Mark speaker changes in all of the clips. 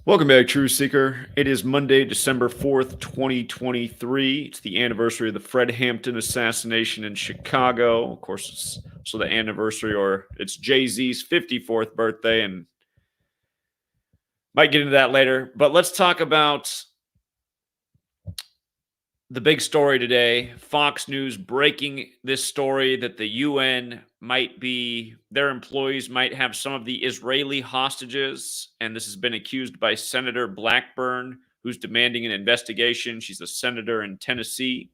Speaker 1: Welcome back, True Seeker. It is Monday, December 4th, 2023. It's the anniversary of the Fred Hampton assassination in Chicago. Of course, it's also the anniversary, or it's Jay-Z's 54th birthday, and might get into that later. But let's talk about the big story today. Fox News breaking this story that the UN their employees might have some of the Israeli hostages. And this has been accused by Senator Blackburn, who's demanding an investigation. She's a senator in Tennessee.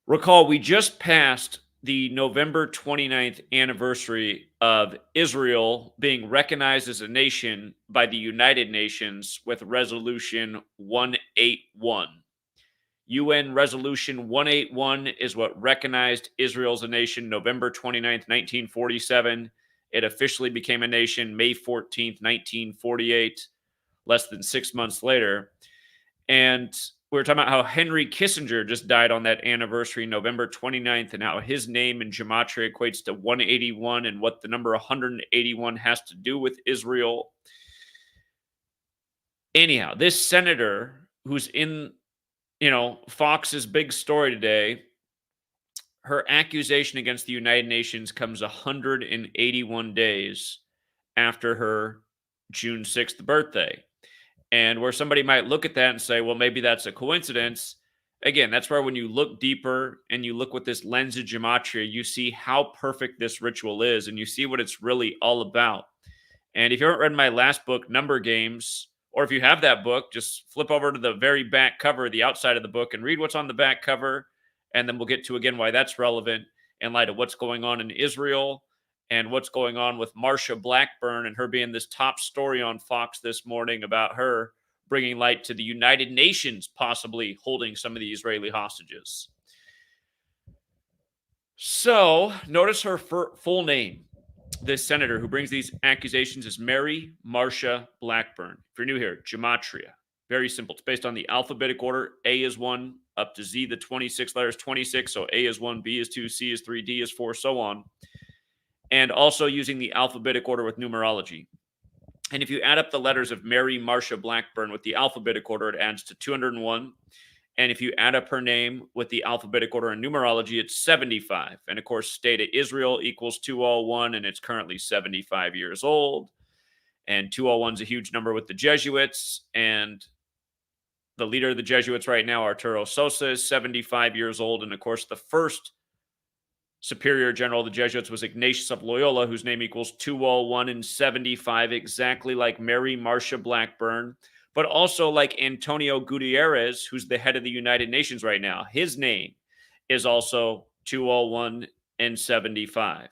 Speaker 1: Recall, we just passed the November 29th anniversary of Israel being recognized as a nation by the United Nations with Resolution 181. UN Resolution 181 is what recognized Israel as a nation November 29th, 1947. It officially became a nation May 14th, 1948, less than 6 months later. And we were talking about how Henry Kissinger just died on that anniversary, November 29th, and how his name in Gematria equates to 181 and what the number 181 has to do with Israel. Anyhow, this senator who's in, Fox's big story today, her accusation against the United Nations comes 181 days after her June 6th birthday. And where somebody might look at that and say, well, maybe that's a coincidence. Again, that's where when you look deeper and you look with this lens of gematria, you see how perfect this ritual is and you see what it's really all about. And if you haven't read my last book, Number Games, or if you have that book, just flip over to the very back cover, the outside of the book, and read what's on the back cover. And then we'll get to, again, why that's relevant in light of what's going on in Israel and what's going on with Marsha Blackburn and her being this top story on Fox this morning about her bringing light to the United Nations possibly holding some of the Israeli hostages. So notice her full name. This senator who brings these accusations is Mary Marsha Blackburn. If you're new here, Gematria. Very simple. It's based on the alphabetic order. A is 1 up to Z, the 26 letters, 26. So A is 1, B is 2, C is 3, D is 4, so on. And also using the alphabetic order with numerology. And if you add up the letters of Mary Marsha Blackburn with the alphabetic order, it adds to 201. And if you add up her name with the alphabetic order and numerology, it's 75. And of course, state of Israel equals 201, and it's currently 75 years old. And 201 is a huge number with the Jesuits. And the leader of the Jesuits right now, Arturo Sosa, is 75 years old. And of course, the first superior general of the Jesuits was Ignatius of Loyola, whose name equals 201 and 75, exactly like Mary Marsha Blackburn, but also like Antonio Gutierrez, who's the head of the United Nations right now. His name is also 201 and 75.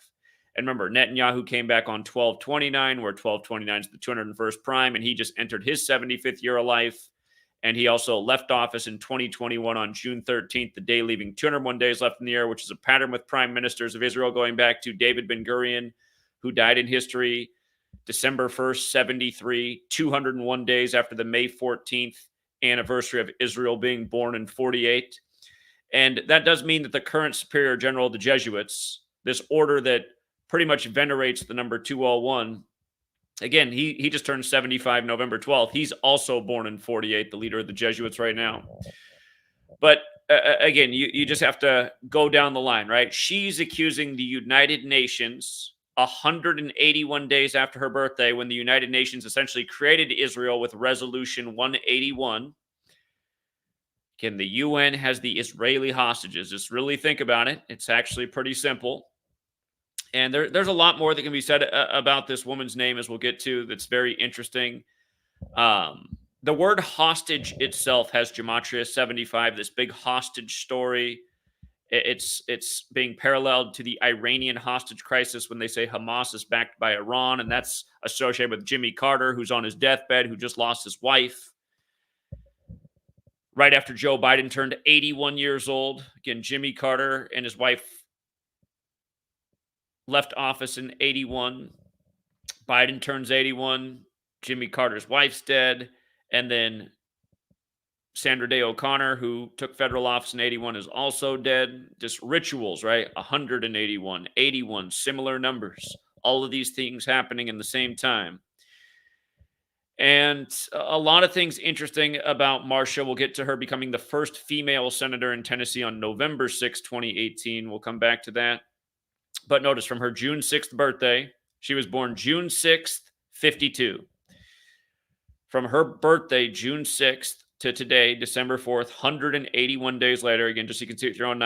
Speaker 1: And remember, Netanyahu came back on 1229, where 1229 is the 201st prime, and he just entered his 75th year of life. And he also left office in 2021 on June 13th, the day leaving 201 days left in the year, which is a pattern with prime ministers of Israel going back to David Ben-Gurion, who died in history December 1st, 73, 201 days after the May 14th anniversary of Israel being born in 48. And that does mean that the current superior general of the Jesuits, this order that pretty much venerates the number 201, again, he just turned 75 November 12th. He's also born in 48, the leader of the Jesuits right now. But again, you just have to go down the line, right? She's accusing the United Nations 181 days after her birthday, when the United Nations essentially created Israel with Resolution 181. Again, the UN has the Israeli hostages. Just really think about it. It's actually pretty simple. And there's a lot more that can be said about this woman's name, as we'll get to, that's very interesting. The word hostage itself has Gematria 75, this big hostage story. It's being paralleled to the Iranian hostage crisis when they say Hamas is backed by Iran, and that's associated with Jimmy Carter, who's on his deathbed, who just lost his wife right after Joe Biden turned 81 years old. Again, Jimmy Carter and his wife left office in 81. Biden turns 81. Jimmy Carter's wife's dead. And then Sandra Day O'Connor, who took federal office in 81, is also dead. Just rituals, right? 181, 81, similar numbers. All of these things happening in the same time. And a lot of things interesting about Marcia. We'll get to her becoming the first female senator in Tennessee on November 6, 2018. We'll come back to that. But notice from her June 6th birthday, she was born June 6th, 52. From her birthday, June 6th, to today, December 4th, 181 days later, again, just so you can see with your own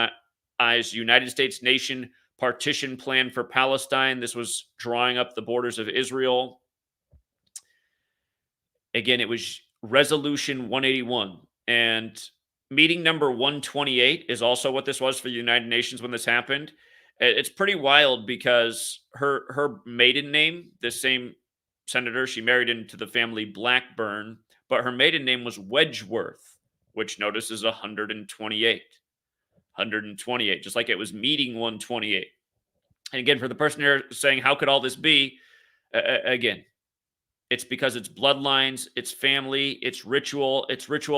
Speaker 1: eyes, United States nation partition plan for Palestine. This was drawing up the borders of Israel. Again, it was Resolution 181. And meeting number 128 is also what this was for the United Nations when this happened. It's pretty wild because her maiden name, this same senator, she married into the family Blackburn, but her maiden name was Wedgeworth, which notice is 128. 128, just like it was meeting 128. And again, for the person here saying, how could all this be? Again, it's because it's bloodlines, it's family, it's ritual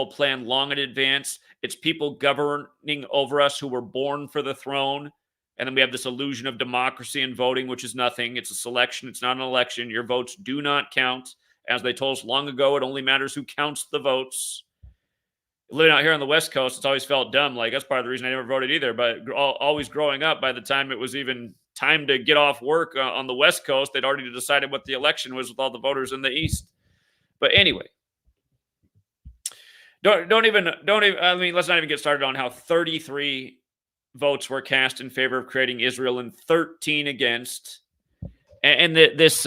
Speaker 1: planned long in advance. It's people governing over us who were born for the throne. And then we have this illusion of democracy and voting, which is nothing. It's a selection. It's not an election. Your votes do not count. As they told us long ago, it only matters who counts the votes. Living out here on the West Coast, it's always felt dumb. Like, that's part of the reason I never voted either. But always growing up, by the time it was even time to get off work on the West Coast, they'd already decided what the election was with all the voters in the East. But anyway, don't even. I mean, let's not even get started on how 33 votes were cast in favor of creating Israel and 13 against. And this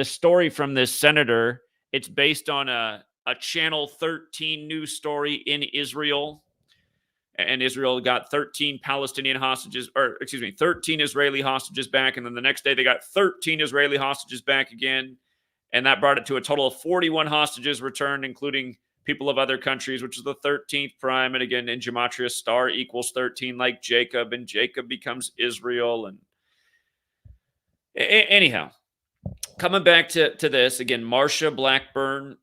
Speaker 1: story from this senator, it's based on a Channel 13 news story in Israel. And Israel got 13 Palestinian hostages, or excuse me, 13 Israeli hostages back. And then the next day they got 13 Israeli hostages back again. And that brought it to a total of 41 hostages returned, including people of other countries, which is the 13th prime. And again, in Gematria, star equals 13, like Jacob, and Jacob becomes Israel. And anyhow, coming back to this, again, Marcia Blackburn,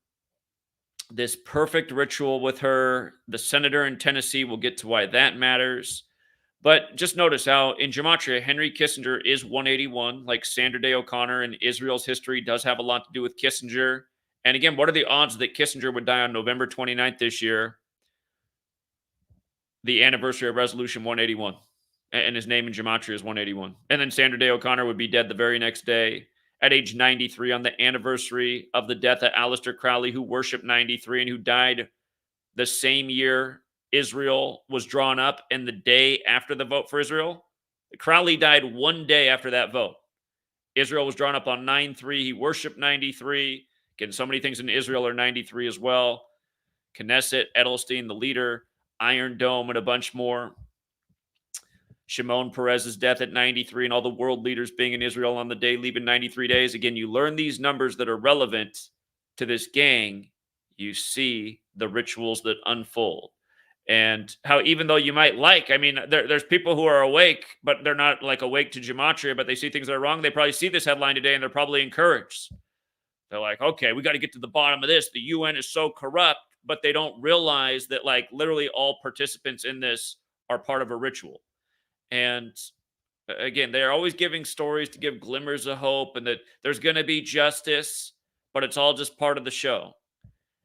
Speaker 1: this perfect ritual with her, the senator in Tennessee, we'll get to why that matters. But just notice how in Gematria, Henry Kissinger is 181, like Sandra Day O'Connor, and Israel's history does have a lot to do with Kissinger. And again, what are the odds that Kissinger would die on November 29th this year, the anniversary of Resolution 181? And his name in Gematria is 181. And then Sandra Day O'Connor would be dead the very next day at age 93 on the anniversary of the death of Aleister Crowley, who worshipped 93 and who died the same year Israel was drawn up and the day after the vote for Israel. Crowley died one day after that vote. Israel was drawn up on 9/3. He worshipped 93. Again, so many things in Israel are 93 as well. Knesset, Edelstein, the leader, Iron Dome, and a bunch more. Shimon Peres's death at 93 and all the world leaders being in Israel on the day leaving 93 days. Again, you learn these numbers that are relevant to this gang. You see the rituals that unfold. And how even though you might there's people who are awake, but they're not like awake to Gematria, but they see things that are wrong. They probably see this headline today and they're probably encouraged. They're like, okay, we got to get to the bottom of this. The UN is so corrupt, but they don't realize that like literally all participants in this are part of a ritual. And again, they're always giving stories to give glimmers of hope and that there's going to be justice, but it's all just part of the show.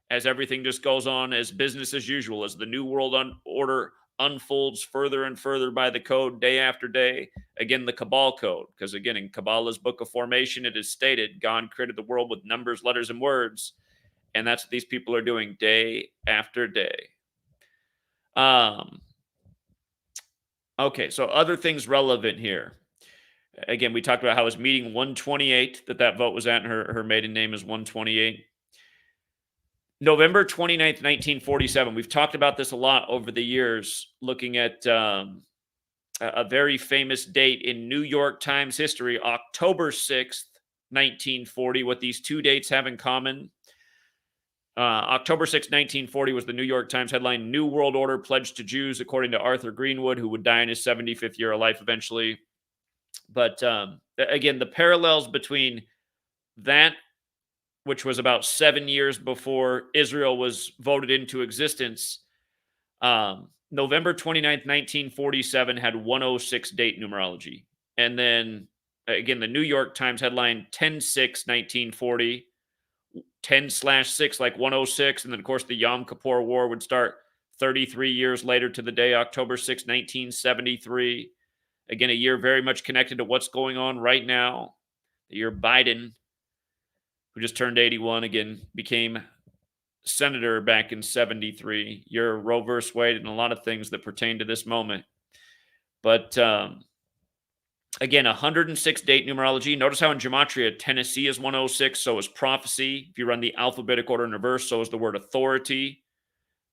Speaker 1: As everything just goes on as business as usual, as the New World Order unfolds further and further by the code day after day. Again, the Cabal Code, because again, in Kabbalah's Book of Formation, it is stated God created the world with numbers, letters, and words. And that's what these people are doing day after day. Okay, so other things relevant here. Again, we talked about how it was meeting 128, that vote was at, and her maiden name is 128. November 29th, 1947. We've talked about this a lot over the years, looking at a very famous date in New York Times history, October 6th, 1940, what these two dates have in common. October 6, 1940 was the New York Times headline, New World Order pledged to Jews, according to Arthur Greenwood, who would die in his 75th year of life eventually. But again, the parallels between that, which was about 7 years before Israel was voted into existence, November 29th, 1947 had 106 date numerology. And then, again, the New York Times headline, 10/6/1940, 10/6 like 106. And then, of course, the Yom Kippur War would start 33 years later to the day, October 6, 1973. Again, a year very much connected to what's going on right now. The year Biden, who just turned 81, again, became senator back in 73. Year Roe versus Wade and a lot of things that pertain to this moment. But again, 106 date numerology. Notice how in Gematria, Tennessee is 106, so is prophecy. If you run the alphabetic order in reverse, so is the word authority.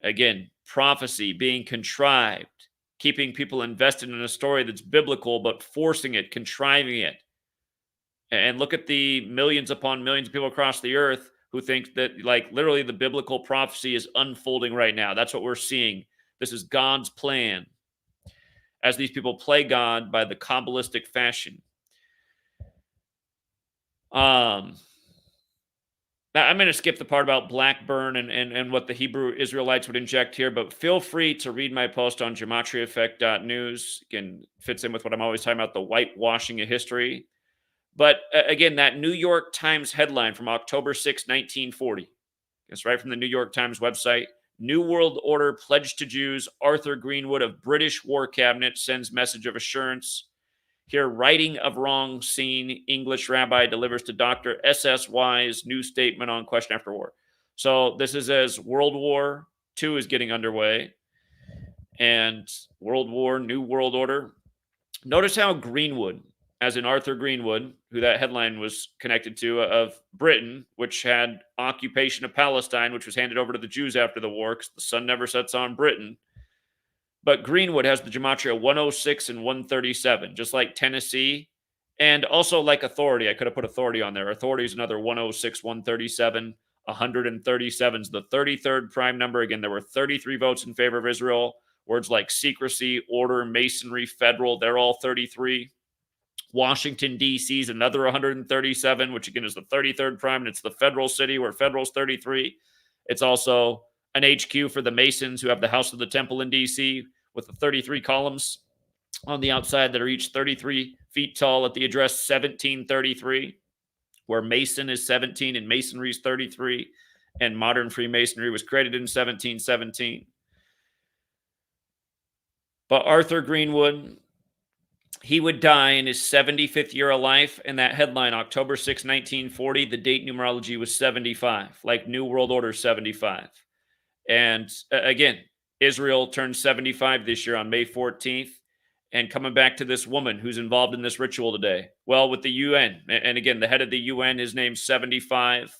Speaker 1: Again, prophecy being contrived, keeping people invested in a story that's biblical, but forcing it, contriving it. And look at the millions upon millions of people across the earth who think that, like, literally the biblical prophecy is unfolding right now. That's what we're seeing. This is God's plan as these people play God by the Kabbalistic fashion. Now I'm going to skip the part about Blackburn and what the Hebrew Israelites would inject here, but feel free to read my post on GematriaEffect.news. Again, fits in with what I'm always talking about, the whitewashing of history. But again, that New York Times headline from October 6, 1940, it's right from the New York Times website. New World Order pledged to Jews. Arthur Greenwood of British War Cabinet sends message of assurance. Here, writing of wrong seen, English rabbi delivers to Dr. S.S. Wise new statement on question after war. So this is as World War II is getting underway. And World War, New World Order. Notice how Greenwood, as in Arthur Greenwood, who that headline was connected to, of Britain, which had occupation of Palestine, which was handed over to the Jews after the war, because the sun never sets on Britain. But Greenwood has the gematria 106 and 137, just like Tennessee, and also like authority. I could have put authority on there. Authority is another 106, 137, 137 is the 33rd prime number. Again, there were 33 votes in favor of Israel. Words like secrecy, order, masonry, federal, they're all 33. Washington, D.C. is another 137, which again is the 33rd prime, and it's the federal city where federal's 33. It's also an HQ for the Masons, who have the House of the Temple in D.C. with the 33 columns on the outside that are each 33 feet tall at the address 1733, where Mason is 17 and Masonry is 33, and modern Freemasonry was created in 1717. But Arthur Greenwood, he would die in his 75th year of life, and that headline, October 6, 1940, the date numerology was 75, like New World Order 75. And again, Israel turned 75 this year on May 14th. And coming back to this woman who's involved in this ritual today, well, with the UN. And again, the head of the UN, his name's 75.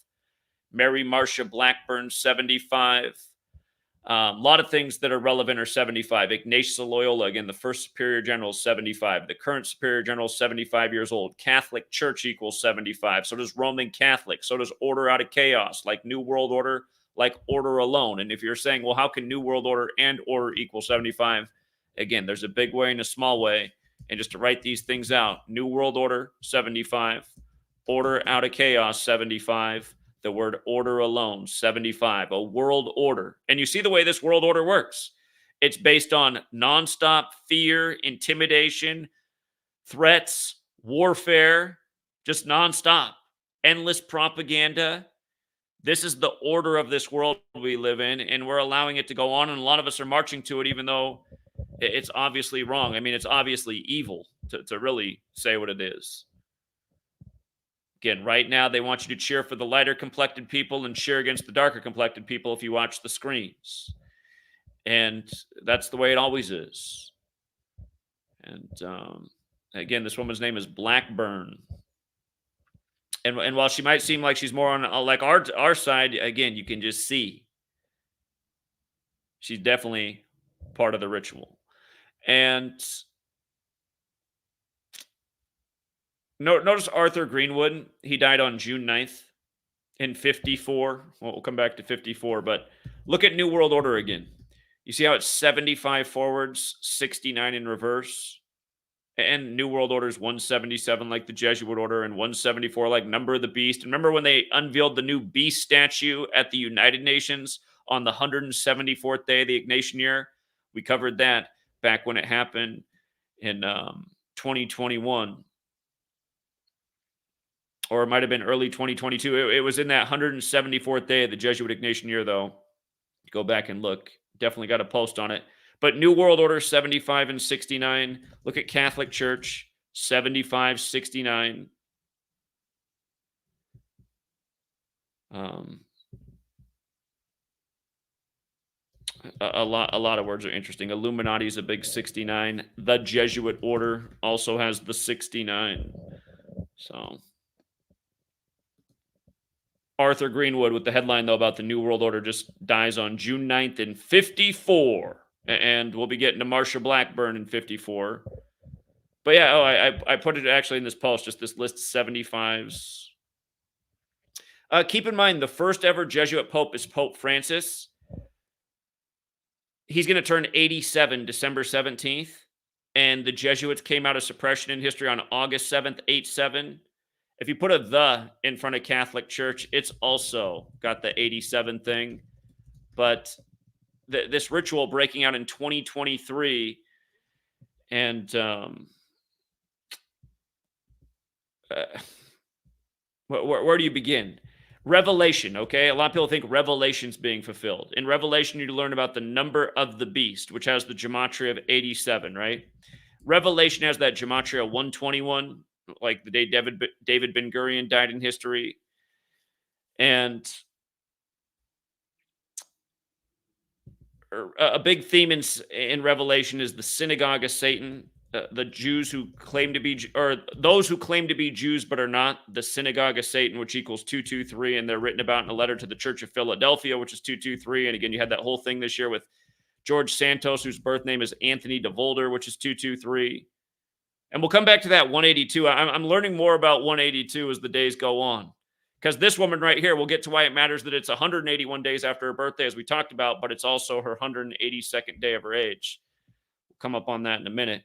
Speaker 1: Mary Marcia Blackburn, 75. A lot of things that are relevant are 75. Ignatius of Loyola, again, the first superior general, is 75. The current superior general is 75 years old. Catholic Church equals 75. So does Roman Catholic. So does Order Out of Chaos, like New World Order, like Order Alone. And if you're saying, well, how can New World Order and Order equal 75? Again, there's a big way and a small way. And just to write these things out, New World Order, 75. Order Out of Chaos, 75. The word order alone, 75, a world order. And you see the way this world order works. It's based on nonstop fear, intimidation, threats, warfare, just nonstop, endless propaganda. This is the order of this world we live in, and we're allowing it to go on, and a lot of us are marching to it, even though it's obviously wrong. I mean, it's obviously evil, to really say what it is. Again, right now, they want you to cheer for the lighter complected people and cheer against the darker complected people if you watch the screens. And that's the way it always is. And again, this woman's name is Blackburn. And while she might seem like she's more on like our side, again, you can just see she's definitely part of the ritual. And notice Arthur Greenwood, he died on June 9th in 54. Well, we'll come back to 54, but look at New World Order again. You see how it's 75 forwards, 69 in reverse? And New World Order is 177 like the Jesuit Order and 174 like Number of the Beast. And remember when they unveiled the new beast statue at the United Nations on the 174th day of the Ignatian year? We covered that back when it happened in 2021. or it might have been early 2022. It was in that 174th day of the Jesuit Ignatian year, though. Go back and look. Definitely got a post on it. But New World Order 75 and 69. Look at Catholic Church 75, 69. A lot of words are interesting. Illuminati is a big 69. The Jesuit Order also has the 69. So Arthur Greenwood with the headline, though, about the New World Order just dies on June 9th in 54. And we'll be getting to Marsha Blackburn in 54. But yeah, I put it actually in this post, just this list of 75s. Keep in mind, the first ever Jesuit Pope is Pope Francis. He's going to turn 87 December 17th. And the Jesuits came out of suppression in history on August 7th, 87. If you put a "the" in front of Catholic Church, it's also got the 87 thing. But this ritual breaking out in 2023, and where do you begin? Revelation, okay? A lot of people think Revelation's being fulfilled. In Revelation, you learn about the number of the beast, which has the gematria of 87, right? Revelation has that gematria 121, like the day David Ben-Gurion died in history. And a big theme in Revelation is the synagogue of Satan, the Jews who claim to be, or those who claim to be Jews but are not, the synagogue of Satan, which equals 223, and they're written about in a letter to the Church of Philadelphia, which is 223. And again, you had that whole thing this year with George Santos, whose birth name is Anthony DeVolder, which is 223. And we'll come back to that 182. I'm learning more about 182 as the days go on. Because this woman right here, we'll get to why it matters that it's 181 days after her birthday, as we talked about, but it's also her 182nd day of her age. We'll come up on that in a minute.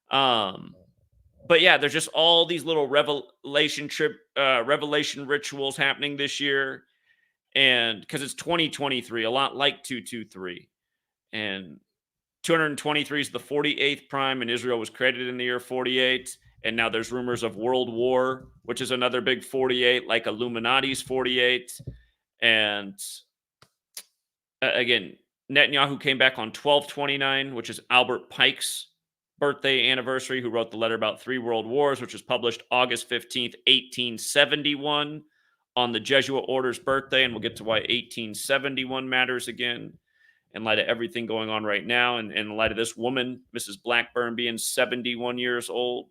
Speaker 1: But yeah, there's just all these little revelation rituals happening this year. And because it's 2023, a lot like 223. And 223 is the 48th prime, and Israel was created in the year 48. And now there's rumors of World War, which is another big 48, like Illuminati's 48. And again, Netanyahu came back on 1229, which is Albert Pike's birthday anniversary, who wrote the letter about 3 world wars, which was published August 15th, 1871, on the Jesuit order's birthday. And we'll get to why 1871 matters again, in light of everything going on right now, and in light of this woman, Mrs. Blackburn, being 71 years old.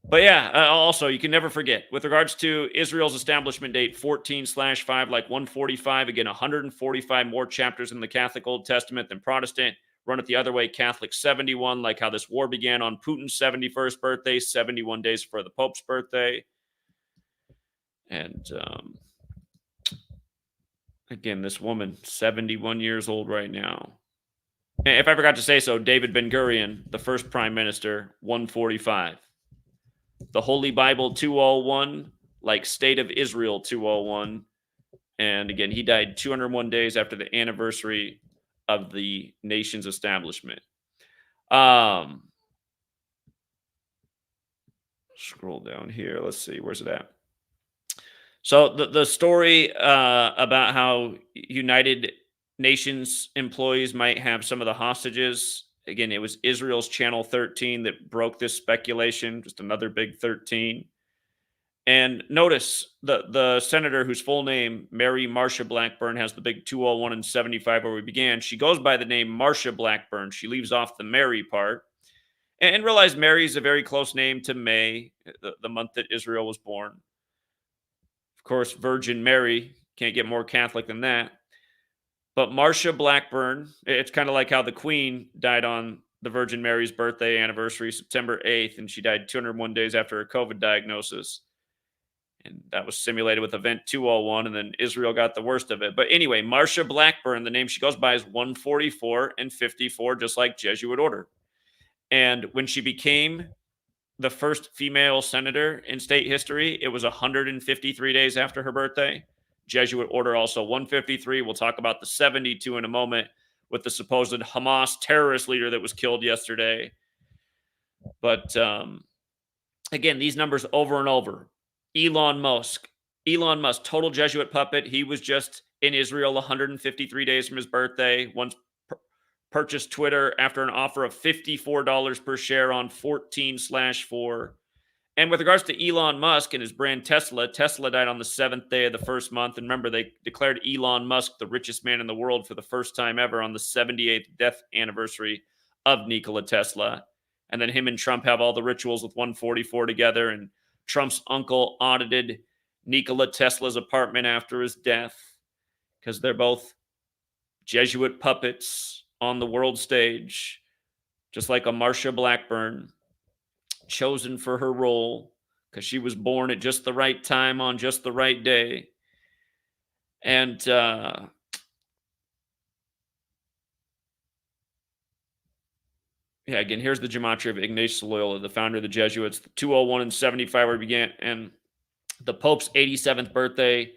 Speaker 1: But yeah, also, you can never forget, with regards to Israel's establishment date, 14/5, like 145, again, 145 more chapters in the Catholic Old Testament than Protestant. Run it the other way, Catholic 71, like how this war began on Putin's 71st birthday, 71 days before the Pope's birthday. And again, this woman, 71 years old right now. And if I forgot to say so, David Ben-Gurion, the first prime minister, 145. The Holy Bible, 201, like State of Israel, 201. And again, he died 201 days after the anniversary of the nation's establishment. Scroll down here. Let's see. Where's it at? So the story about how United Nations employees might have some of the hostages. Again, it was Israel's Channel 13 that broke this speculation. Just another big 13. And notice the senator whose full name, Mary Marsha Blackburn, has the big 201 and 75 where we began. She goes by the name Marsha Blackburn. She leaves off the Mary part. And realize Mary is a very close name to May, the month that Israel was born. Of course, Virgin Mary, can't get more Catholic than that. But Marsha Blackburn, it's kind of like how the Queen died on the Virgin Mary's birthday anniversary, September 8th, and she died 201 days after her COVID diagnosis. And that was simulated with Event 201, and then Israel got the worst of it. But anyway, Marsha Blackburn, the name she goes by is 144 and 54, just like Jesuit order. And when she became the first female senator in state history, it was 153 days after her birthday. Jesuit order also 153. We'll talk about the 72 in a moment, with the supposed Hamas terrorist leader that was killed yesterday. But again, these numbers over and over. Elon Musk, total Jesuit puppet. He was just in Israel 153 days from his birthday. Once purchased Twitter after an offer of $54 per share on 14/4. And with regards to Elon Musk and his brand Tesla, Tesla died on the 7th day of the first month. And remember, they declared Elon Musk the richest man in the world for the first time ever on the 78th death anniversary of Nikola Tesla. And then him and Trump have all the rituals with 144 together. And Trump's uncle audited Nikola Tesla's apartment after his death because they're both Jesuit puppets on the world stage, just like a Marcia Blackburn, chosen for her role because she was born at just the right time on just the right day. And yeah, again, here's the gematria of Ignatius Loyola, the founder of the Jesuits. The 201 and 75 where he began, and the Pope's 87th birthday,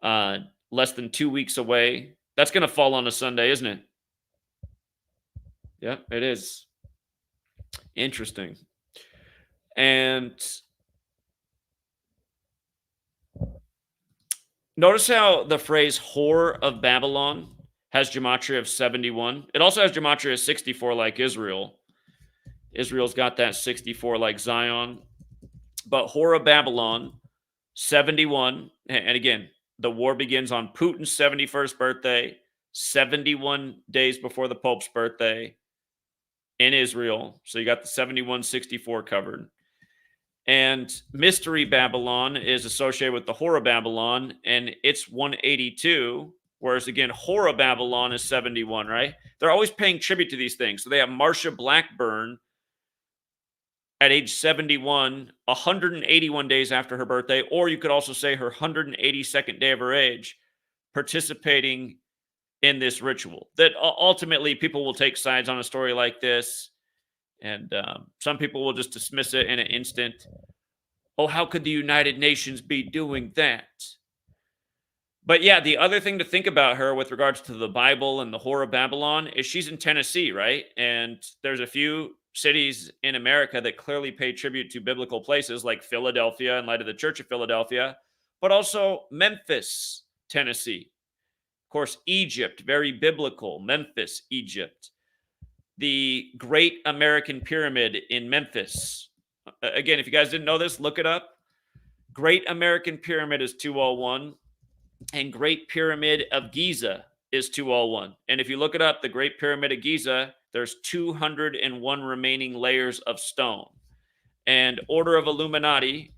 Speaker 1: less than 2 weeks away. That's going to fall on a Sunday, isn't it? Yeah, it is. Interesting. And notice how the phrase whore of Babylon has gematria of 71. It also has gematria of 64 like Israel. Israel's got that 64 like Zion. But whore of Babylon, 71. And again, the war begins on Putin's 71st birthday, 71 days before the Pope's birthday in Israel. So you got the 71-64 covered. And Mystery Babylon is associated with the Whore of Babylon, and it's 182, whereas again, Whore of Babylon is 71, right? They're always paying tribute to these things. So they have Marcia Blackburn at age 71, 181 days after her birthday, or you could also say her 182nd day of her age, participating in this ritual. That ultimately people will take sides on a story like this, and some people will just dismiss it in an instant. Oh, how could the United Nations be doing that? But yeah, the other thing to think about her with regards to the Bible and the Whore of Babylon is she's in Tennessee, right? And there's a few cities in America that clearly pay tribute to biblical places like Philadelphia in light of the Church of Philadelphia, but also Memphis, Tennessee. Of course, Egypt, very biblical. Memphis, Egypt. The Great American Pyramid in Memphis. Again, if you guys didn't know this, look it up. Great American Pyramid is 201, and Great Pyramid of Giza is 201. And if you look it up, the Great Pyramid of Giza, there's 201 remaining layers of stone. And Order of Illuminati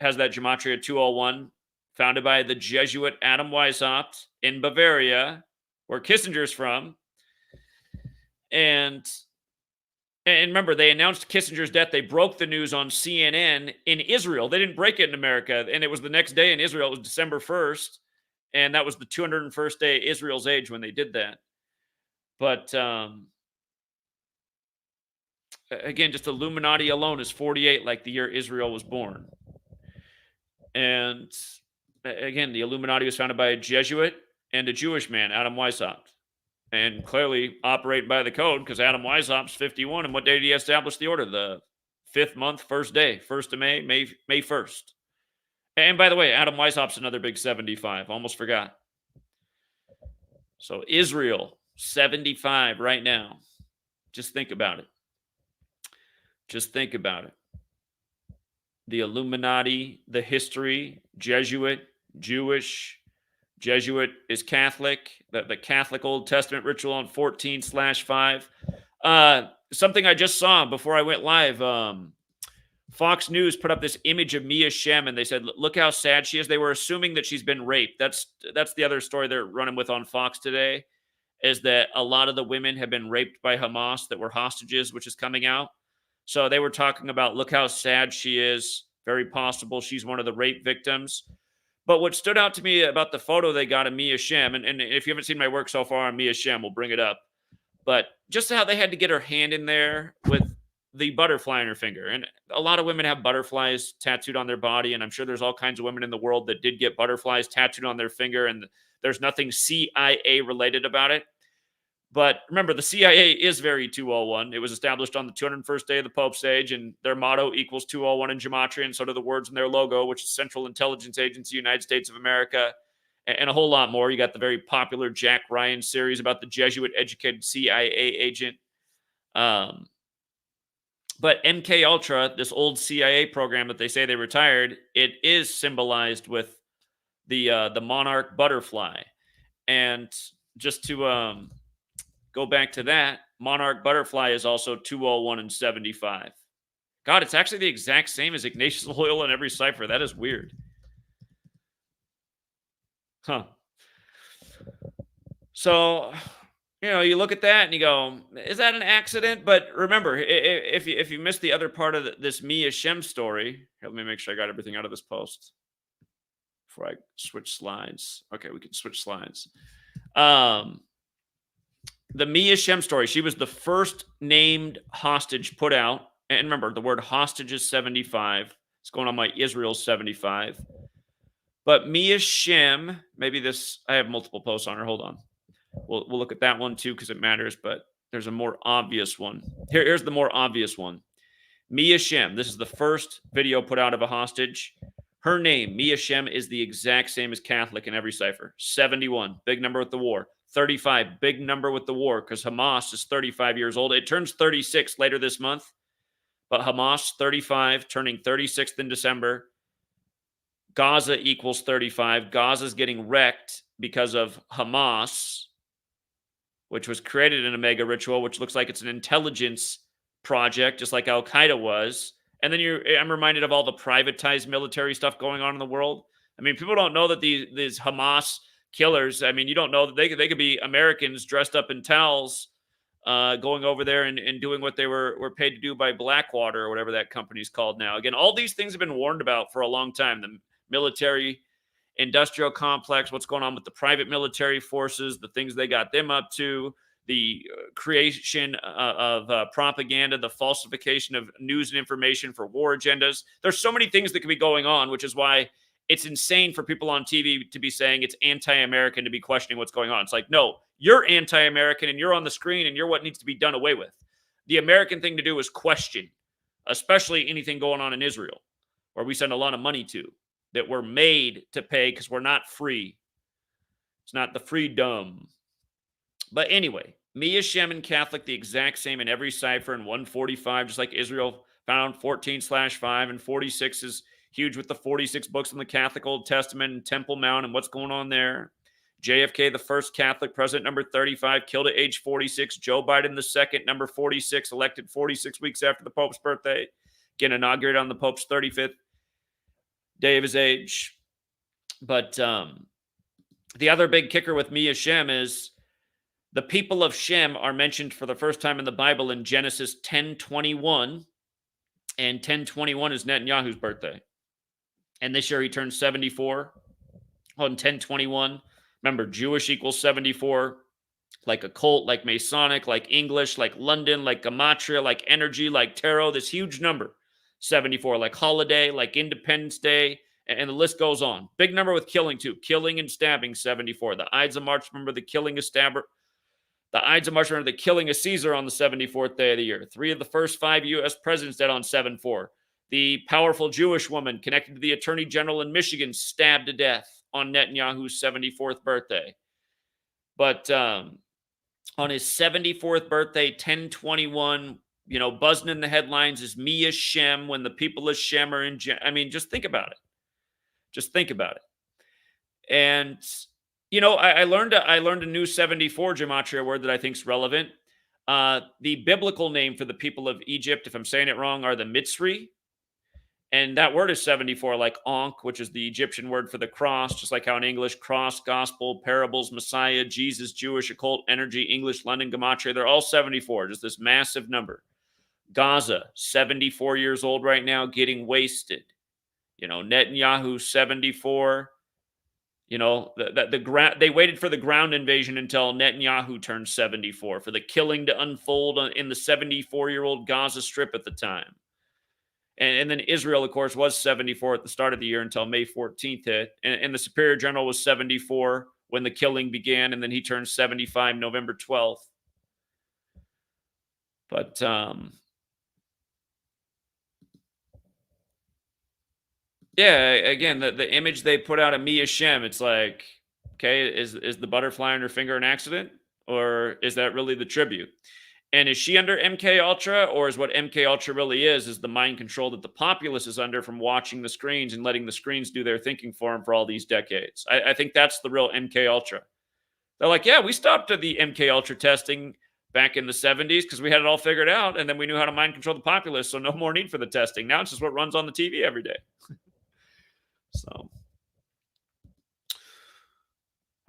Speaker 1: has that gematria 201, founded by the Jesuit Adam Weishaupt in Bavaria, where Kissinger's from. And remember, they announced Kissinger's death. They broke the news on CNN in Israel. They didn't break it in America. And it was the next day in Israel. It was December 1st. And that was the 201st day of Israel's age when they did that. But again, just Illuminati alone is 48, like the year Israel was born. And again, the Illuminati was founded by a Jesuit and a Jewish man, Adam Weishaupt. And clearly operating by the code because Adam Weishaupt's 51. And what day did he establish the order? The 5th month, 1st day, 1st of May 1st. And by the way, Adam Weishaupt's another big 75. Almost forgot. So Israel, 75 right now. Just think about it. Just think about it. The Illuminati, the history, Jesuit, Jewish. Jesuit is Catholic, the Catholic Old Testament ritual on 14/5. Something I just saw before I went live. Fox News put up this image of Mia Shem, and they said, look how sad she is. They were assuming that she's been raped. That's the other story they're running with on Fox today, is that a lot of the women have been raped by Hamas that were hostages, which is coming out. So they were talking about, look how sad she is. Very possible she's one of the rape victims. But what stood out to me about the photo they got of Mia Shem, and if you haven't seen my work so far on Mia Shem, we'll bring it up. But just how they had to get her hand in there with the butterfly on her finger. And a lot of women have butterflies tattooed on their body, and I'm sure there's all kinds of women in the world that did get butterflies tattooed on their finger, and there's nothing CIA related about it. But remember, the CIA is very 201. It was established on the 201st day of the Pope's age, and their motto equals 201 in Gematria, and so do the words in their logo, which is Central Intelligence Agency, United States of America, and a whole lot more. You got the very popular Jack Ryan series about the Jesuit-educated CIA agent. But MK Ultra, this old CIA program that they say they retired, it is symbolized with the monarch butterfly. And just to go back to that, monarch butterfly is also 201 and 75. God, it's actually the exact same as Ignatius Loyola in every cipher. That is weird. Huh. So, you look at that and you go, is that an accident? But remember, if you missed the other part of this Mia Shem story, here, let me make sure I got everything out of this post before I switch slides. Okay, we can switch slides. The Mia Shem story, she was the first named hostage put out. And remember, the word hostage is 75. It's going on my Israel 75. But Mia Shem, maybe this, I have multiple posts on her. Hold on. We'll look at that one too because it matters, but there's a more obvious one. Here's the more obvious one. Mia Shem, this is the first video put out of a hostage. Her name, Mia Shem, is the exact same as Catholic in every cipher. 71, big number with the war. 35, big number with the war because Hamas is 35 years old. It turns 36 later this month, but Hamas, 35, turning 36th in December. Gaza equals 35. Gaza's getting wrecked because of Hamas, which was created in a mega ritual, which looks like it's an intelligence project, just like Al-Qaeda was. And then I'm reminded of all the privatized military stuff going on in the world. I mean, people don't know that these Hamas killers, I mean, you don't know that they could be Americans dressed up in towels going over there and doing what they were paid to do by Blackwater or whatever that company's called now. Again, all these things have been warned about for a long time. The military industrial complex, what's going on with the private military forces, the things they got them up to, the creation of propaganda, the falsification of news and information for war agendas. There's so many things that could be going on, which is why it's insane for people on TV to be saying it's anti-American to be questioning what's going on. It's like, no, you're anti-American and you're on the screen and you're what needs to be done away with. The American thing to do is question, especially anything going on in Israel, where we send a lot of money to, that we're made to pay because we're not free. It's not the freedom. But anyway, Mia Shem and Catholic, the exact same in every cipher in 145, just like Israel found 14/5, and 46 is huge with the 46 books in the Catholic Old Testament and Temple Mount and what's going on there. JFK, the first Catholic president, number 35, killed at age 46. Joe Biden, the second, number 46, elected 46 weeks after the Pope's birthday. Again, inaugurated on the Pope's 35th day of his age. But the other big kicker with Mia Shem is the people of Shem are mentioned for the first time in the Bible in Genesis 10:21, and 10:21 is Netanyahu's birthday. And this year he turned 74 on 10:21. Remember, Jewish equals 74, like occult, like Masonic, like English, like London, like Gematria, like energy, like tarot, this huge number, 74, like holiday, like Independence Day, and the list goes on. Big number with killing, too. Killing and stabbing, 74. The Ides of March, remember the killing of Stabber. The Ides of March, remember the killing of Caesar on the 74th day of the year. 3 of the first 5 U.S. presidents dead on 7/4. The powerful Jewish woman connected to the attorney general in Michigan stabbed to death on Netanyahu's 74th birthday. But on his 74th birthday, 10/21, buzzing in the headlines is Mia Shem when the people of Shem are in. I mean, just think about it. Just think about it. And I learned a new 74 gematria word that I think is relevant. The biblical name for the people of Egypt, if I'm saying it wrong, are the Mitzri. And that word is 74, like Ankh, which is the Egyptian word for the cross, just like how in English, cross, gospel, parables, Messiah, Jesus, Jewish, occult, energy, English, London, gematria, they're all 74, just this massive number. Gaza, 74 years old right now, getting wasted. Netanyahu, 74. They waited for the ground invasion until Netanyahu turned 74 for the killing to unfold in the 74-year-old Gaza Strip at the time. And then Israel, of course, was 74 at the start of the year until May 14th hit. And the Superior General was 74 when the killing began, and then he turned 75 November 12th. But yeah, again, the image they put out of Mia Shem, it's like, okay, is the butterfly on her finger an accident, or is that really the tribute? And is she under MK Ultra, or is what MK Ultra really is the mind control that the populace is under from watching the screens and letting the screens do their thinking for them for all these decades? I think that's the real MK Ultra. They're like, yeah, we stopped the MK Ultra testing back in the 70s because we had it all figured out, and then we knew how to mind control the populace, so no more need for the testing. Now it's just what runs on the TV every day. So,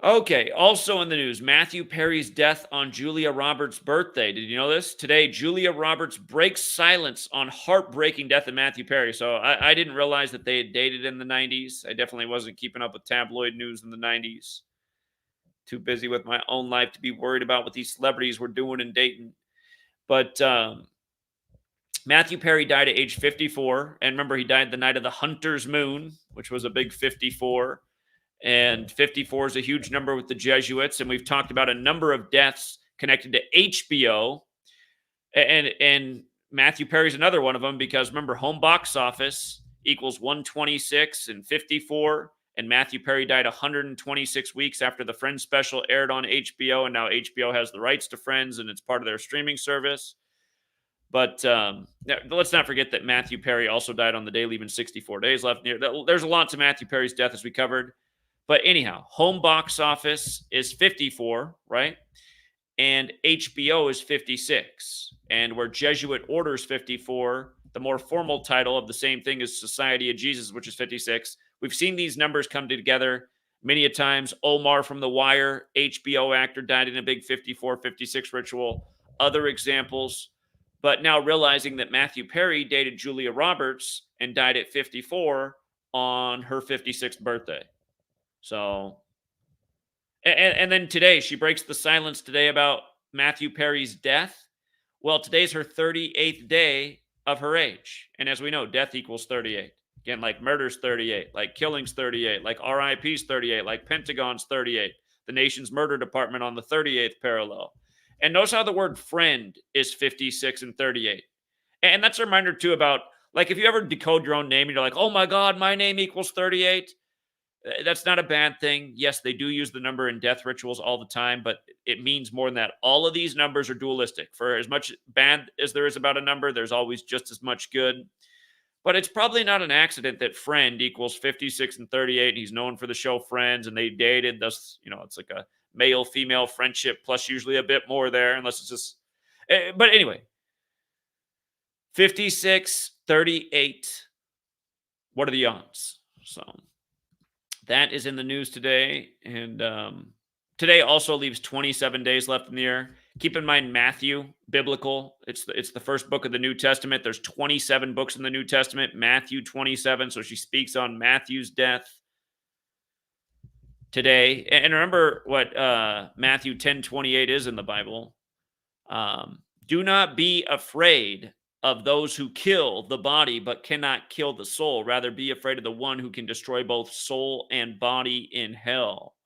Speaker 1: okay. Also in the news, Matthew Perry's death on Julia Roberts' birthday. Did you know this? Today, Julia Roberts breaks silence on heartbreaking death of Matthew Perry. So I didn't realize that they had dated in the 90s. I definitely wasn't keeping up with tabloid news in the 90s. Too busy with my own life to be worried about what these celebrities were doing and dating. But Matthew Perry died at age 54. And remember, he died the night of the Hunter's Moon, which was a big 54. And 54 is a huge number with the Jesuits. And we've talked about a number of deaths connected to HBO. And Matthew Perry's another one of them because remember, home box office equals 126 and 54. And Matthew Perry died 126 weeks after the Friends special aired on HBO. And now HBO has the rights to Friends and it's part of their streaming service. But let's not forget that Matthew Perry also died on the day, leaving 64 days left. There's a lot to Matthew Perry's death, as we covered. But anyhow, home box office is 54, right? And HBO is 56. And where Jesuit Order's 54, the more formal title of the same thing is Society of Jesus, which is 56. We've seen these numbers come together many a times. Omar from The Wire, HBO actor, died in a big 54, 56 ritual. Other examples. But now realizing that Matthew Perry dated Julia Roberts and died at 54 on her 56th birthday. So, and then today, she breaks the silence today about Matthew Perry's death. Well, today's her 38th day of her age. And as we know, death equals 38. Again, like murder's 38, like killing's 38, like RIP's 38, like Pentagon's 38, the nation's murder department on the 38th parallel. And notice how the word friend is 56 and 38. And that's a reminder, too, about, like, if you ever decode your own name and you're like, oh, my God, my name equals 38, that's not a bad thing. Yes, they do use the number in death rituals all the time, but it means more than that. All of these numbers are dualistic. For as much bad as there is about a number, there's always just as much good. But it's probably not an accident that friend equals 56 and 38, and he's known for the show Friends, and they dated. Thus, it's like a male-female friendship, plus usually a bit more there, unless it's just... But anyway, 56, 38. What are the odds? So that is in the news today. And today also leaves 27 days left in the year. Keep in mind, Matthew, biblical. It's the first book of the New Testament. There's 27 books in the New Testament. Matthew 27. So she speaks on Matthew's death today. And remember what Matthew 10:28 is in the Bible. Do not be afraid of those who kill the body but cannot kill the soul. Rather, be afraid of the one who can destroy both soul and body in hell.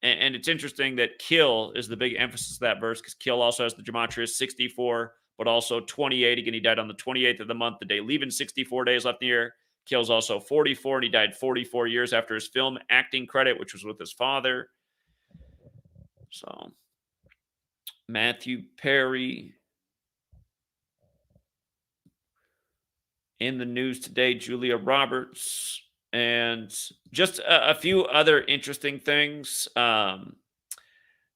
Speaker 1: And it's interesting that kill is the big emphasis of that verse because kill also has the gematria 64, but also 28. Again, he died on the 28th of the month, the day leaving 64 days left in the year. Kill's also 44, and he died 44 years after his film acting credit, which was with his father. So, Matthew Perry. In the news today, Julia Roberts. And just a few other interesting things.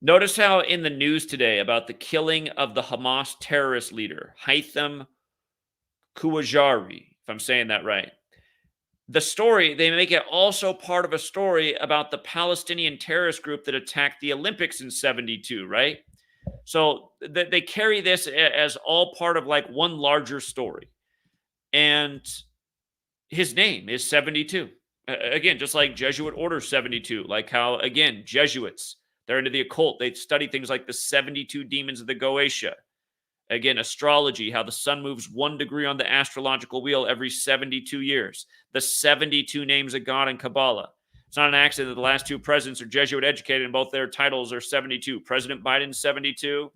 Speaker 1: Notice how in the news today about the killing of the Hamas terrorist leader, Haitham Kouajari, if I'm saying that right. The story, they make it also part of a story about the Palestinian terrorist group that attacked the Olympics in 72, right? So they carry this as all part of like one larger story. And his name is 72. Again, just like Jesuit Order 72, like how, again, Jesuits, they're into the occult. They study things like the 72 demons of the Goetia. Again, astrology, how the sun moves 1 degree on the astrological wheel every 72 years. The 72 names of God in Kabbalah. It's not an accident that the last two presidents are Jesuit educated and both their titles are 72. President Biden, 72,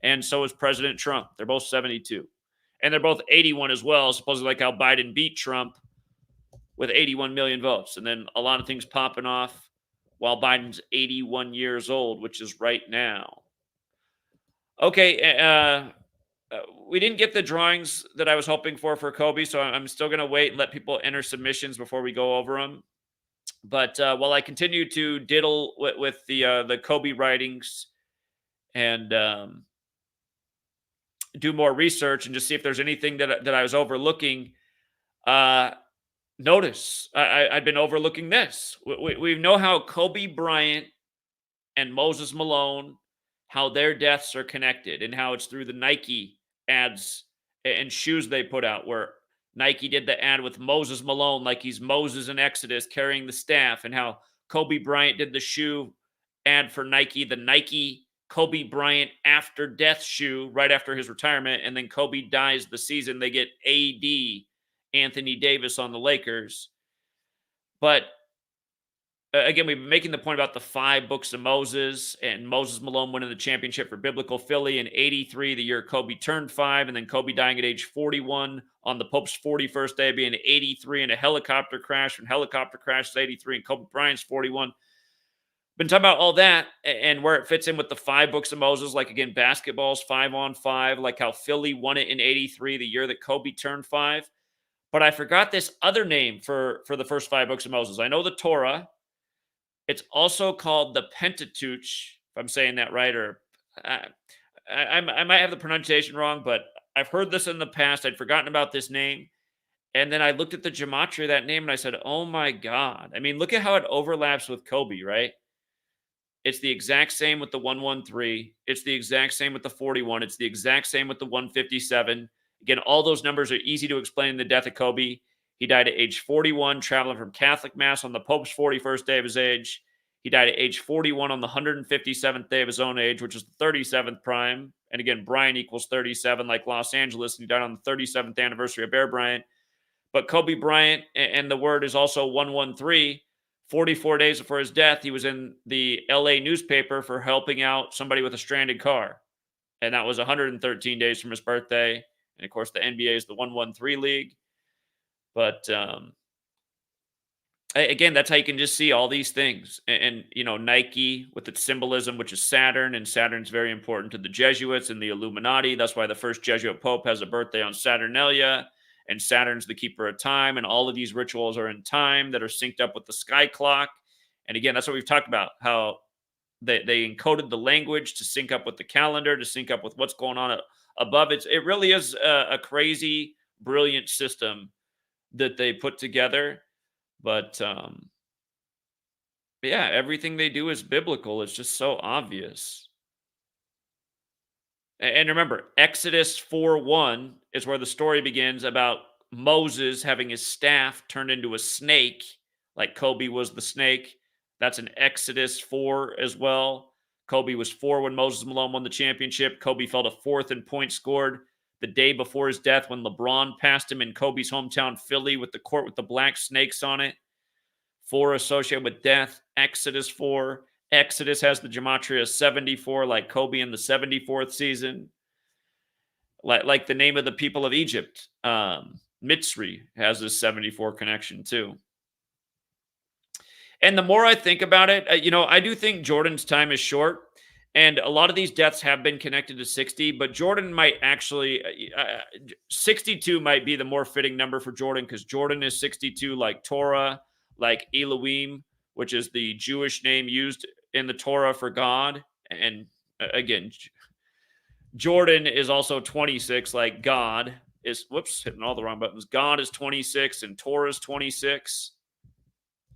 Speaker 1: And so is President Trump. They're both 72. And they're both 81 as well, supposedly like how Biden beat Trump with 81 million votes. And then a lot of things popping off while Biden's 81 years old, which is right now. Okay, we didn't get the drawings that I was hoping for Kobe, so I'm still going to wait and let people enter submissions before we go over them. But while I continue to diddle with the Kobe writings and do more research and just see if there's anything that I was overlooking, notice I've been overlooking this. We know how Kobe Bryant and Moses Malone, how their deaths are connected, and how it's through the Nike ads and shoes they put out, where Nike did the ad with Moses Malone, like he's Moses in Exodus carrying the staff, and how Kobe Bryant did the shoe ad for Nike, the Nike Kobe Bryant after death shoe right after his retirement, and then Kobe dies the season they get AD Anthony Davis on the Lakers. But again, we've been making the point about the 5 books of Moses and Moses Malone winning the championship for Biblical Philly in 83, the year Kobe turned 5, and then Kobe dying at age 41 on the Pope's 41st day, being 83 in a helicopter crash. When helicopter crash is 83 and Kobe Bryant's 41. Been talking about all that and where it fits in with the 5 books of Moses, like again, basketball's 5-on-5, like how Philly won it in 83, the year that Kobe turned 5. But I forgot this other name for the first 5 books of Moses. I know the Torah. It's also called the Pentateuch, if I'm saying that right, or I might have the pronunciation wrong, but I've heard this in the past. I'd forgotten about this name. And then I looked at the gematria of that name and I said, oh my God. I mean, look at how it overlaps with Kobe, right? It's the exact same with the 113. It's the exact same with the 41. It's the exact same with the 157. Again, all those numbers are easy to explain in the death of Kobe. He died at age 41, traveling from Catholic Mass on the Pope's 41st day of his age. He died at age 41 on the 157th day of his own age, which is the 37th prime. And again, Bryant equals 37, like Los Angeles, and he died on the 37th anniversary of Bear Bryant. But Kobe Bryant, and the word is also 113, 44 days before his death, he was in the LA newspaper for helping out somebody with a stranded car. And that was 113 days from his birthday. And of course, the NBA is the 113 league. But again, that's how you can just see all these things. And, you know, Nike with its symbolism, which is Saturn, and Saturn's very important to the Jesuits and the Illuminati. That's why the first Jesuit Pope has a birthday on Saturnalia, and Saturn's the keeper of time. And all of these rituals are in time that are synced up with the sky clock. And again, that's what we've talked about, how they encoded the language to sync up with the calendar, to sync up with what's going on above. It really is a crazy, brilliant system that they put together. But yeah, everything they do is biblical. It's just so obvious. And remember, Exodus 4:1 is where the story begins about Moses having his staff turned into a snake, like Kobe was the snake. That's in Exodus 4 as well. Kobe was 4 when Moses Malone won the championship. Kobe fell to 4th in points scored the day before his death when LeBron passed him in Kobe's hometown, Philly, with the court with the black snakes on it. 4 associated with death. Exodus 4. Exodus has the gematria 74, like Kobe in the 74th season. Like the name of the people of Egypt. Mitzri has this 74 connection too. And the more I think about it, you know, I do think Jordan's time is short. And a lot of these deaths have been connected to 60, but Jordan might actually, 62 might be the more fitting number for Jordan, because Jordan is 62 like Torah, like Elohim, which is the Jewish name used in the Torah for God. And again, Jordan is also 26, like God is, hitting all the wrong buttons. God is 26 and Torah is 26.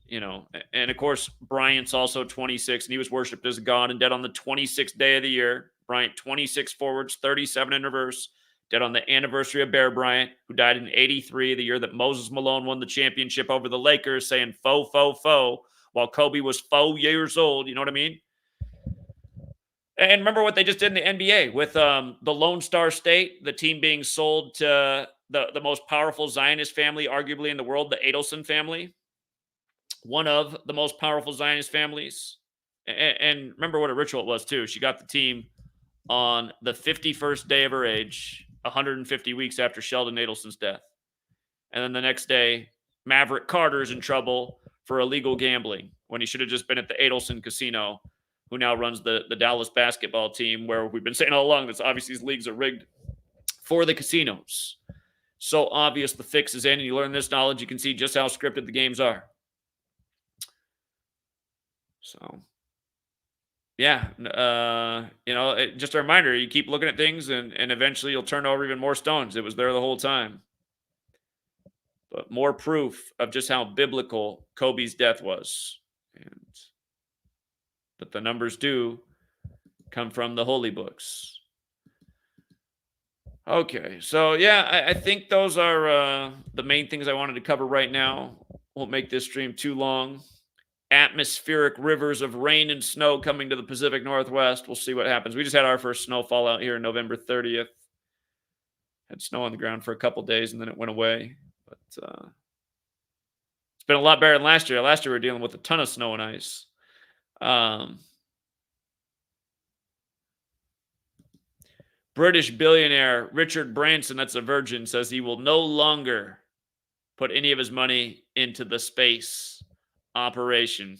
Speaker 1: You know, and of course, Bryant's also 26, and he was worshipped as God and dead on the 26th day of the year. Bryant, 26 forwards, 37 in reverse, dead on the anniversary of Bear Bryant, who died in 83, the year that Moses Malone won the championship over the Lakers, saying faux, faux, faux, while Kobe was 4 years old. You know what I mean? And remember what they just did in the NBA with the Lone Star State, the team being sold to the most powerful Zionist family, arguably in the world, the Adelson family. One of the most powerful Zionist families. And remember what a ritual it was, too. She got the team on the 51st day of her age, 150 weeks after Sheldon Adelson's death. And then the next day, Maverick Carter's in trouble for illegal gambling when he should have just been at the Adelson Casino, who now runs the Dallas basketball team, where we've been saying all along that obviously these leagues are rigged for the casinos. So obvious the fix is in, and you learn this knowledge, you can see just how scripted the games are. So, yeah, just a reminder, you keep looking at things, and eventually you'll turn over even more stones. It was there the whole time. But more proof of just how biblical Kobe's death was. And that the numbers do come from the holy books. Okay, so yeah, I think those are the main things I wanted to cover right now. Won't make this stream too long. Atmospheric rivers of rain and snow coming to the Pacific Northwest. We'll see what happens. We just had our first snowfall out here on November 30th. Had snow on the ground for a couple days, and then it went away. But it's been a lot better than last year. Last year we were dealing with a ton of snow and ice. British billionaire Richard Branson, that's a virgin, says he will no longer put any of his money into the space operation.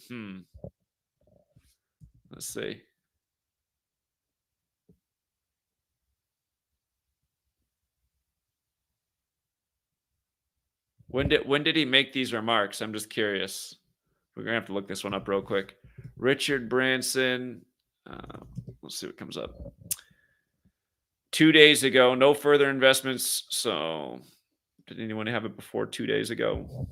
Speaker 1: Let's see. When did he make these remarks? I'm just curious. We're gonna have to look this one up real quick. Richard Branson. Let's see what comes up. 2 days ago, no further investments. So, did anyone have it before 2 days ago?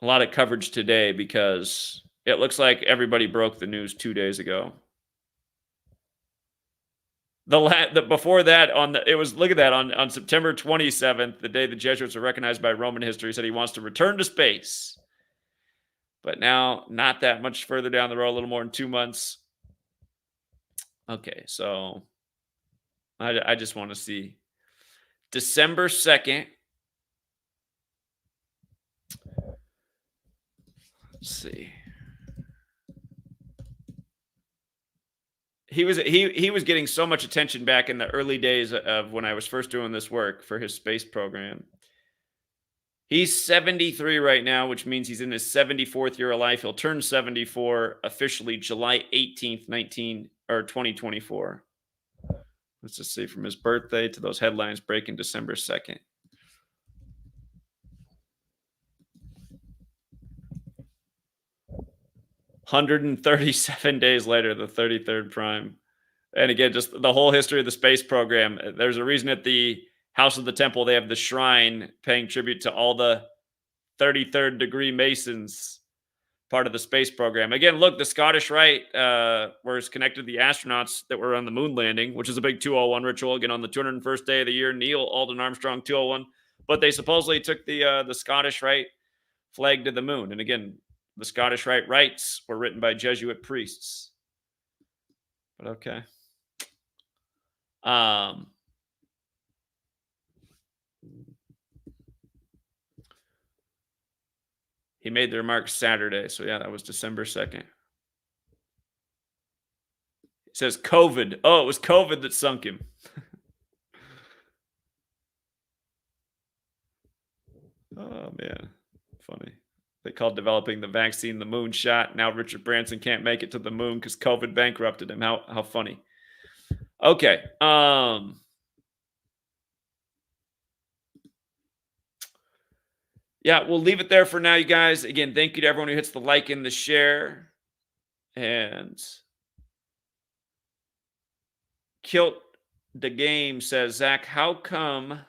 Speaker 1: A lot of coverage today because it looks like everybody broke the news 2 days ago. Before that, look at that, on September 27th, the day the Jesuits are recognized by Roman history, said he wants to return to space. But now, not that much further down the road, a little more than 2 months. Okay, so I just want to see. December 2nd. Let's see. He was getting so much attention back in the early days of when I was first doing this work for his space program. He's 73 right now, which means he's in his 74th year of life. He'll turn 74 officially July 18th, 2024. Let's just see, from his birthday to those headlines breaking December 2nd. $137 days later, the 33rd prime. And again, just the whole history of the space program. There's a reason at the House of the Temple, they have the shrine paying tribute to all the 33rd degree Masons, part of the space program. Again, look, the Scottish Rite was connected to the astronauts that were on the moon landing, which is a big 201 ritual. Again, on the 201st day of the year, Neil Alden Armstrong 201. But they supposedly took the Scottish Rite flag to the moon. And again, the Scottish Rite rites were written by Jesuit priests. But okay. He made the remarks Saturday. So, yeah, that was December 2nd. It says COVID. Oh, it was COVID that sunk him. Oh, man. Funny. They called developing the vaccine the moonshot. Now Richard Branson can't make it to the moon because COVID bankrupted him. How funny. Okay. Yeah, we'll leave it there for now, you guys. Again, thank you to everyone who hits the like and the share. And Kilt the Game says, Zach, how come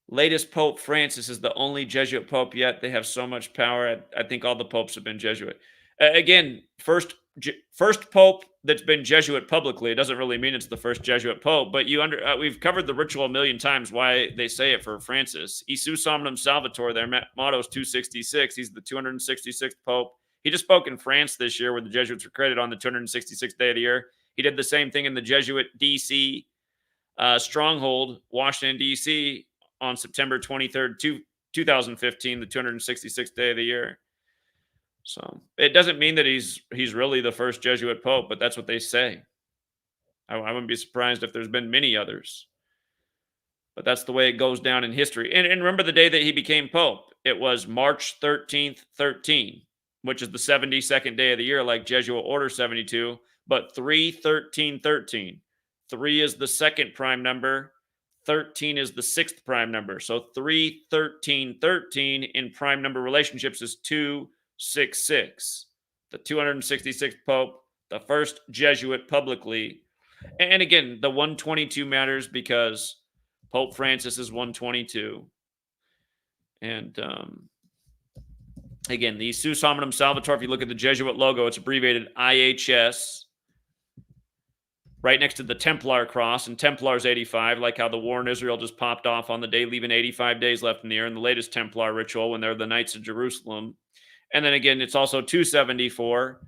Speaker 1: latest Pope Francis is the only Jesuit Pope yet? They have so much power. I think all the popes have been Jesuit. Again, first Pope that's been Jesuit publicly. It doesn't really mean it's the first Jesuit Pope, but we've covered the ritual a million times why they say it for Francis. Isus Somnum Salvator, their motto is 266. He's the 266th Pope. He just spoke in France this year where the Jesuits were credited on the 266th day of the year. He did the same thing in the Jesuit D.C. stronghold, Washington, D.C., on September 23rd, 2015, the 266th day of the year. So it doesn't mean that he's really the first Jesuit pope, but that's what they say. I wouldn't be surprised if there's been many others, but that's the way it goes down in history. And remember the day that he became pope? It was March 13th, 13, which is the 72nd day of the year, like Jesuit Order 72, but 3-13-13. 3 is the second prime number. 13 is the sixth prime number. So 3-13-13 in prime number relationships is 2-6-6. The 266th pope, the first Jesuit publicly. And again, the 122 matters because Pope Francis is 122. And again, the Sus Hominum Salvator, if you look at the Jesuit logo, it's abbreviated IHS. Right next to the Templar cross, and Templar's 85, like how the war in Israel just popped off on the day, leaving 85 days left in the year, in the latest Templar ritual when they're the Knights of Jerusalem. And then again, it's also 274,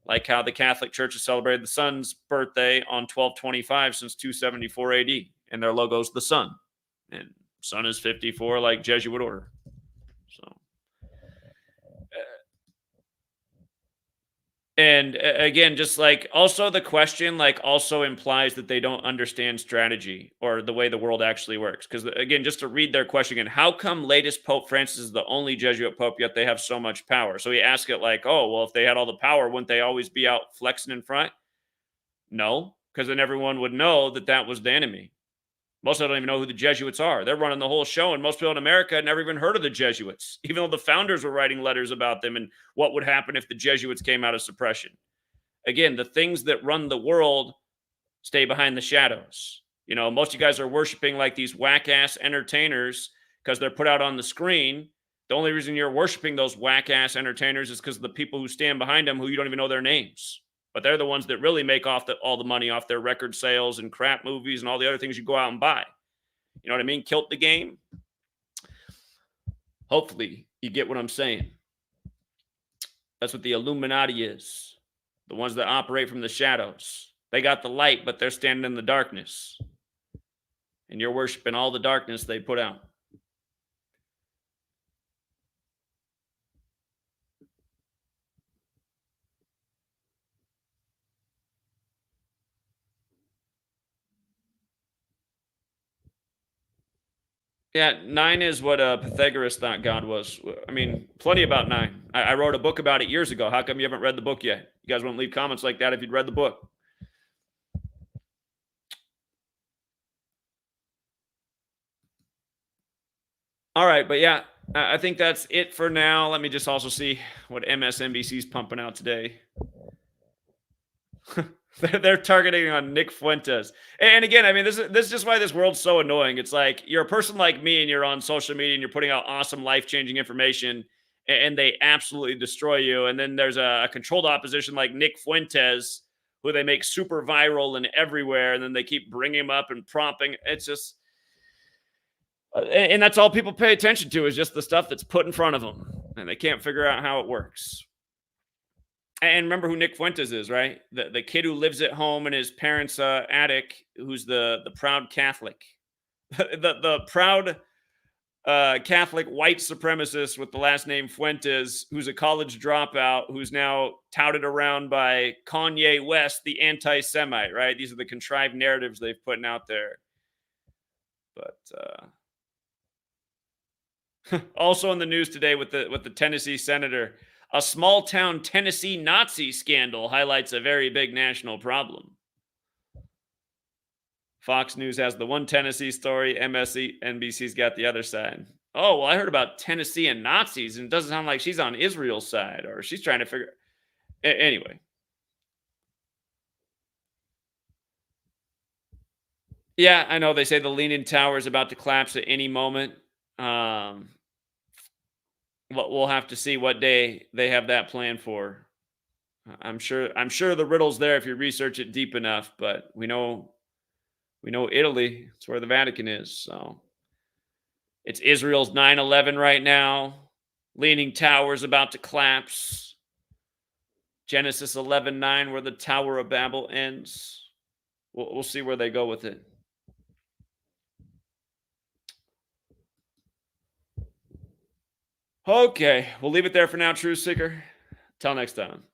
Speaker 1: like how the Catholic Church has celebrated the sun's birthday on 12/25 since 274 AD, and their logo's the sun. And sun is 54, like Jesuit order. So, and again, just like also the question, like also implies that they don't understand strategy or the way the world actually works. Because again, just to read their question again, how come latest Pope Francis is the only Jesuit Pope, yet they have so much power? So he asked it like, oh, well, if they had all the power, wouldn't they always be out flexing in front? No, because then everyone would know that that was the enemy. Most of them don't even know who the Jesuits are. They're running the whole show, and most people in America had never even heard of the Jesuits, even though the founders were writing letters about them and what would happen if the Jesuits came out of suppression. Again, the things that run the world stay behind the shadows. You know, most of you guys are worshiping like these whack-ass entertainers because they're put out on the screen. The only reason you're worshiping those whack-ass entertainers is because of the people who stand behind them who you don't even know their names. But they're the ones that really make all the money off their record sales and crap movies and all the other things you go out and buy. You know what I mean? Kilt the game. Hopefully, you get what I'm saying. That's what the Illuminati is. The ones that operate from the shadows. They got the light, but they're standing in the darkness. And you're worshiping all the darkness they put out. Yeah, 9 is what Pythagoras thought God was. I mean, plenty about 9. I wrote a book about it years ago. How come you haven't read the book yet? You guys wouldn't leave comments like that if you'd read the book. All right, but yeah, I think that's it for now. Let me just also see what MSNBC's pumping out today. They're targeting on Nick Fuentes. And again, I mean, this is just why this world's so annoying. It's like you're a person like me and you're on social media and you're putting out awesome life-changing information and they absolutely destroy you. And then there's a controlled opposition like Nick Fuentes who they make super viral and everywhere. And then they keep bringing him up and prompting. It's just, and that's all people pay attention to is just the stuff that's put in front of them. And they can't figure out how it works. And remember who Nick Fuentes is, right? The kid who lives at home in his parents' attic, who's the proud Catholic, the proud Catholic white supremacist with the last name Fuentes, who's a college dropout, who's now touted around by Kanye West, the anti-Semite, right? These are the contrived narratives they've put out there. But also in the news today with the Tennessee senator. A small town Tennessee Nazi scandal highlights a very big national problem. Fox News has the one Tennessee story, NBC's got the other side. Oh, well, I heard about Tennessee and Nazis, and it doesn't sound like she's on Israel's side, or she's trying to figure... Anyway. Yeah, I know they say the Leaning Tower is about to collapse at any moment. We'll have to see what day they have that planned for. I'm sure the riddle's there if you research it deep enough, but we know Italy. It's where the Vatican is. So it's Israel's 9/11 right now. Leaning Tower's about to collapse. Genesis 11:9, where the Tower of Babel ends. We'll see where they go with it. Okay, we'll leave it there for now, Truth Seeker. Till next time.